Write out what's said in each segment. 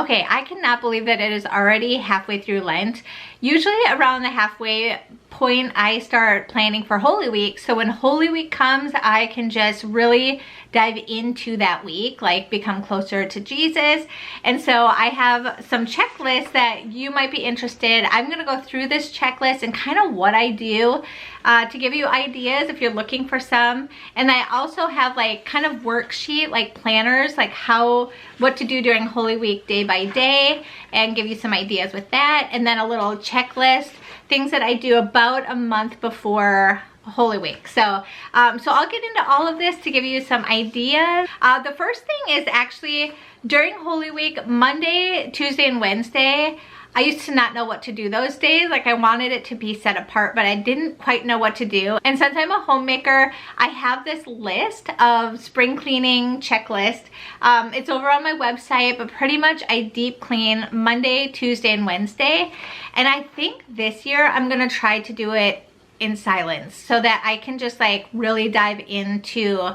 Okay, I cannot believe that it is already halfway through Lent. Usually around the halfway point, I start planning for Holy Week. So when Holy Week comes, I can just really dive into that week, like become closer to Jesus. And so I have some checklists that you might be interested. I'm gonna go through this checklist and kind of what I do to give you ideas if you're looking for some. And I also have like kind of worksheet, like planners, like what to do during Holy Week day by day, and give you some ideas with that. And then a little checklist, things that I do about a month before Holy Week. So I'll get into all of this to give you some ideas. The first thing is actually during Holy Week, Monday, Tuesday, and Wednesday, I used to not know what to do those days. Like I wanted it to be set apart, but I didn't quite know what to do. And since I'm a homemaker, I have this list of spring cleaning checklist. It's over on my website, but pretty much I deep clean Monday, Tuesday, and Wednesday. And I think this year I'm gonna try to do it in silence so that I can just like really dive into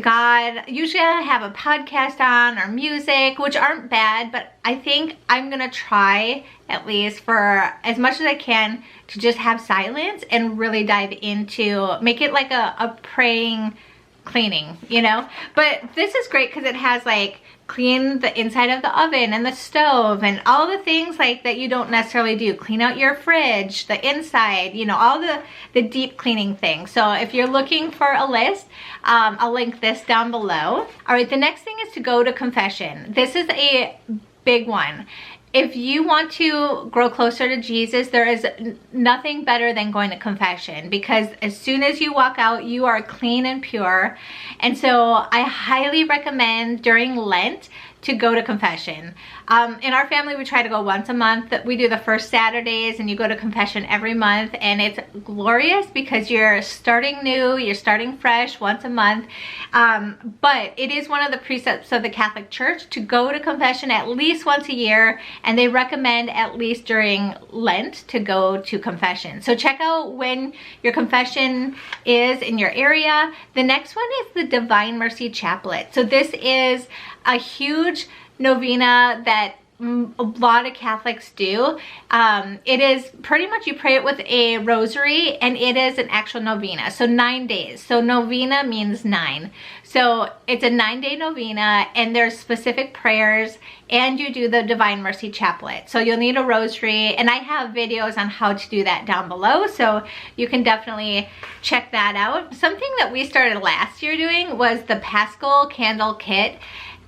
God. Usually I have a podcast on or music, which aren't bad, but I think I'm gonna try at least for as much as I can to just have silence and really dive into, make it like a praying cleaning, you know? But this is great because it has like clean the inside of the oven and the stove and all the things like that you don't necessarily do. Clean out your fridge, the inside, you know, all the deep cleaning things. So if you're looking for a list, I'll link this down below. All right, the next thing is to go to confession. This is a big one. If you want to grow closer to Jesus, there is nothing better than going to confession, because as soon as you walk out, you are clean and pure. And so I highly recommend during Lent to go to confession. In our family, we try to go once a month. We do the first Saturdays and you go to confession every month, and it's glorious because you're starting new, you're starting fresh once a month. But it is one of the precepts of the Catholic Church to go to confession at least once a year, and they recommend at least during Lent to go to confession. So check out when your confession is in your area. The next one is the Divine Mercy Chaplet. So this is a huge novena that a lot of Catholics do. It is pretty much, you pray it with a rosary, and it is an actual novena. So 9 days. So novena means 9. So it's a 9-day novena, and there's specific prayers, and you do the Divine Mercy Chaplet. So you'll need a rosary, and I have videos on how to do that down below, so you can definitely check that out. Something that we started last year doing was the Paschal Candle Kit.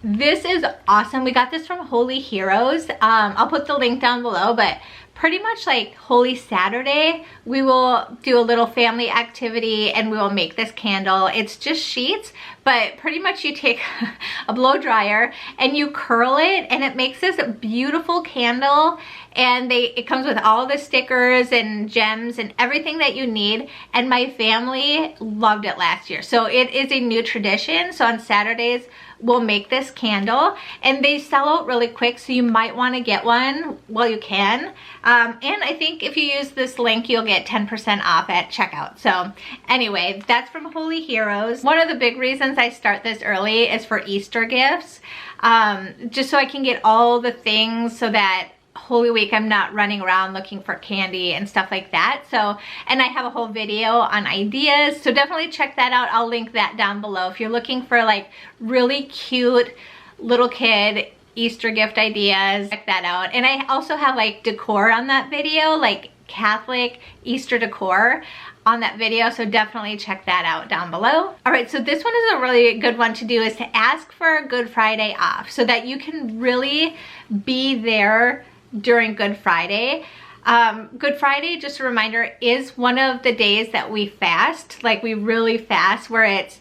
This is awesome. We got this from Holy Heroes. I'll put the link down below, but pretty much like Holy Saturday, we will do a little family activity and we will make this candle. It's just sheets, but pretty much you take a blow dryer and you curl it, and it makes this beautiful candle. And it comes with all the stickers and gems and everything that you need. And my family loved it last year. So it is a new tradition. So on Saturdays, we'll make this candle, and they sell out really quick, so you might want to get one while you can. And I think if you use this link, you'll get 10% off at checkout. So anyway, that's from Holy Heroes. One of the big reasons I start this early is for Easter gifts, just so I can get all the things so that Holy Week I'm not running around looking for candy and stuff like that. So, and I have a whole video on ideas, so definitely check that out. I'll link that down below if you're looking for like really cute little kid Easter gift ideas. Check that out. And I also have like decor on that video, like Catholic Easter decor on that video, so definitely check that out down below. All right, so this one is a really good one to do, is to ask for Good Friday off so that you can really be there during Good Friday. Good Friday, just a reminder, is one of the days that we fast. Like we really fast, where it's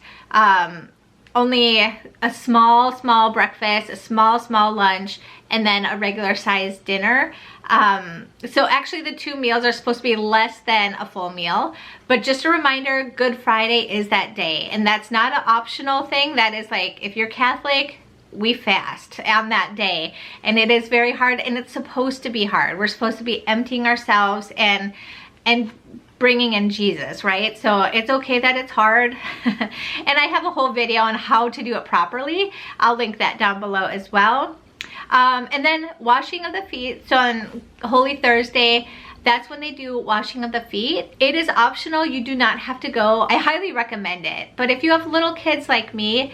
only a small breakfast, a small lunch, and then a regular sized dinner. So actually the 2 meals are supposed to be less than a full meal, but just a reminder, Good Friday is that day, and that's not an optional thing. That is like, if you're Catholic, we fast on that day, and it is very hard, and it's supposed to be hard. We're supposed to be emptying ourselves and bringing in Jesus, right? So it's okay that it's hard. And I have a whole video on how to do it properly. I'll link that down below as well. And then washing of the feet. So on Holy Thursday, that's when they do washing of the feet. It is optional. You do not have to go. I highly recommend it. But if you have little kids like me,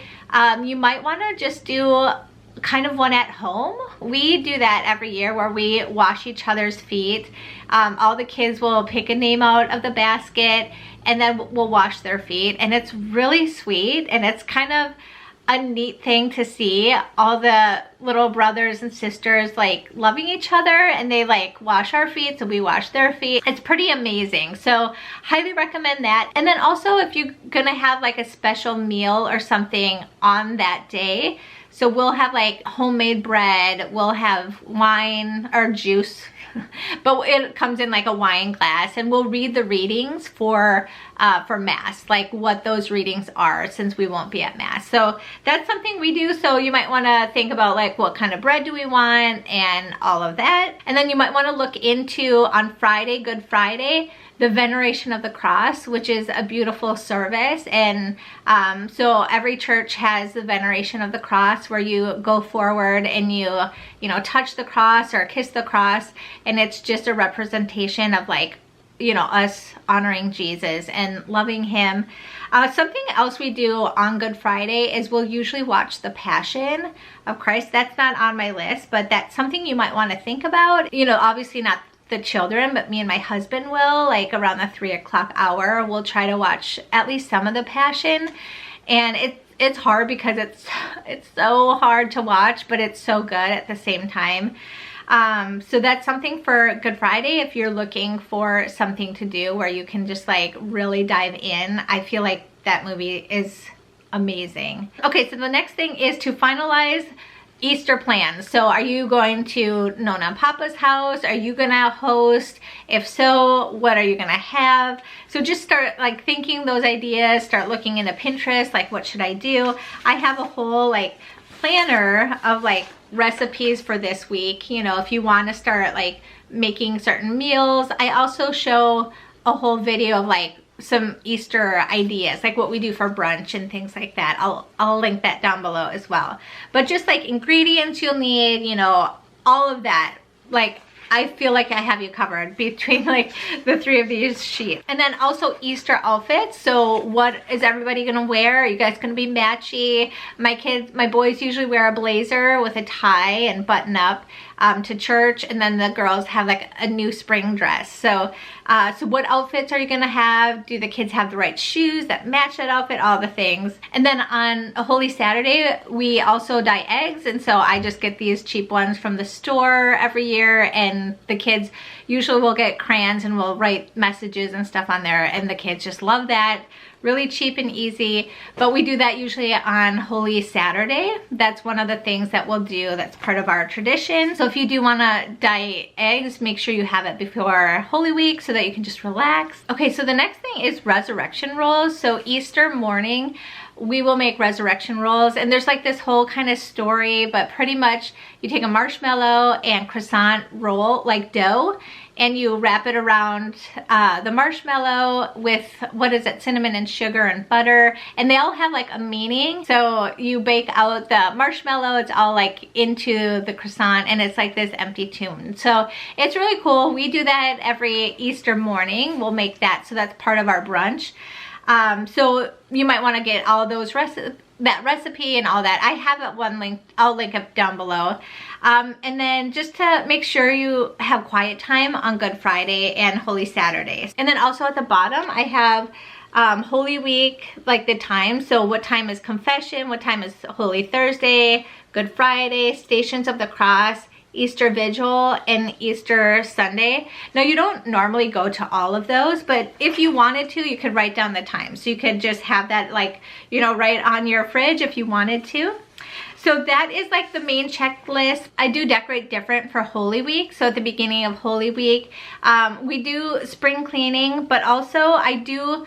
you might want to just do kind of one at home. We do that every year where we wash each other's feet. All the kids will pick a name out of the basket and then we'll wash their feet. And it's really sweet, and it's kind of a neat thing to see all the little brothers and sisters like loving each other, and they like wash our feet so we wash their feet. It's pretty amazing. So highly recommend that. And then also if you're gonna have like a special meal or something on that day, so we'll have like homemade bread, we'll have wine or juice, but it comes in like a wine glass, and we'll read the readings for Mass, like what those readings are, since we won't be at Mass. So that's something we do. So you might want to think about like what kind of bread do we want and all of that. And then you might want to look into on Friday, Good Friday, the Veneration of the Cross, which is a beautiful service. And so every church has the Veneration of the Cross, where you go forward and you know, touch the cross or kiss the cross, and it's just a representation of like, you know, us honoring Jesus and loving him. Something else we do on Good Friday is we'll usually watch the Passion of Christ. That's not on my list, but that's something you might want to think about. You know, obviously not the children, but me and my husband will, like around the 3 o'clock hour, we'll try to watch at least some of the Passion. And it's hard because it's so hard to watch, but it's so good at the same time. So that's something for Good Friday if you're looking for something to do where you can just like really dive in. I feel like that movie is amazing. Okay, so the next thing is to finalize Easter plans. So are you going to Nona and Papa's house? Are you gonna host? If so, what are you gonna have? So just start like thinking those ideas, start looking into Pinterest, like what should I do? I have a whole like planner of like recipes for this week, you know, if you want to start like making certain meals. I also show a whole video of like some Easter ideas, like what we do for brunch and things like that. I'll link that down below as well. But just like ingredients you'll need, you know, all of that. Like I feel like I have you covered between like the 3 of these sheets. And then also Easter outfits. So what is everybody gonna wear? Are you guys gonna be matchy? My boys usually wear a blazer with a tie and button up to church, and then the girls have like a new spring dress. So so what outfits are you gonna have? Do the kids have the right shoes that match that outfit? All the things. And then on a Holy Saturday, we also dye eggs, and so I just get these cheap ones from the store every year, and the kids usually will get crayons and we'll write messages and stuff on there, and the kids just love that. Really cheap and easy, but we do that usually on Holy Saturday. That's one of the things that we'll do. That's part of our tradition. So if you do want to dye eggs, make sure you have it before Holy Week so that you can just relax. Okay, so the next thing is resurrection rolls. So Easter morning, we will make resurrection rolls, and there's like this whole kind of story, but pretty much you take a marshmallow and croissant roll, like dough, and you wrap it around the marshmallow with, what is it, cinnamon and sugar and butter, and they all have like a meaning. So you bake out the marshmallow, it's all like into the croissant, and it's like this empty tomb. So it's really cool. We do that every Easter morning. We'll make that, so that's part of our brunch. So you might want to get all those that recipe and all that. I have it one link, I'll link it down below. And then just to make sure you have quiet time on Good Friday and Holy Saturday. And then also at the bottom, I have Holy Week, like the time. So what time is confession? What time is Holy Thursday, Good Friday, Stations of the Cross, Easter Vigil, and Easter Sunday. Now you don't normally go to all of those, but if you wanted to, you could write down the time. So you could just have that like, you know, right on your fridge if you wanted to. So that is like the main checklist. I do decorate different for Holy Week. So at the beginning of Holy Week, we do spring cleaning, but also I do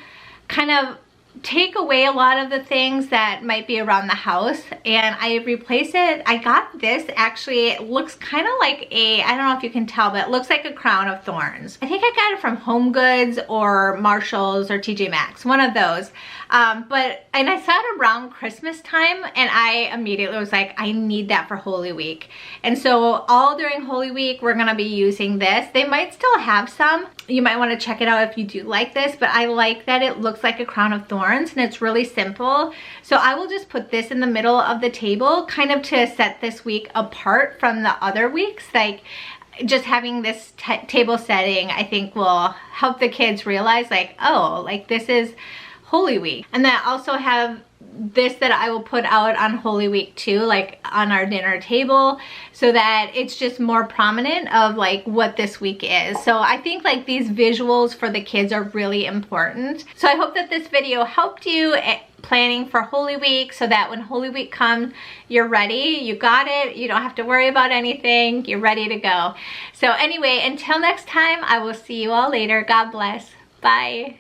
kind of take away a lot of the things that might be around the house, and I replace it. I got this, actually it looks kind of like a, I don't know if you can tell, but it looks like a crown of thorns. I think I got it from Home Goods or Marshalls or TJ Maxx, one of those. And I saw it around Christmas time, and I immediately was like, I need that for Holy Week. And so all during Holy Week, we're gonna be using this. They might still have some. You might wanna check it out if you do like this, but I like that it looks like a crown of thorns and it's really simple. So I will just put this in the middle of the table, kind of to set this week apart from the other weeks. Like, just having this table setting, I think will help the kids realize like, oh, like this is Holy Week. And then I also have this that I will put out on Holy Week too, like on our dinner table, so that it's just more prominent of like what this week is. So I think like these visuals for the kids are really important. So I hope that this video helped you planning for Holy Week, so that when Holy Week comes, you're ready, you got it, you don't have to worry about anything, you're ready to go. So anyway, until next time, I will see you all later. God bless. Bye.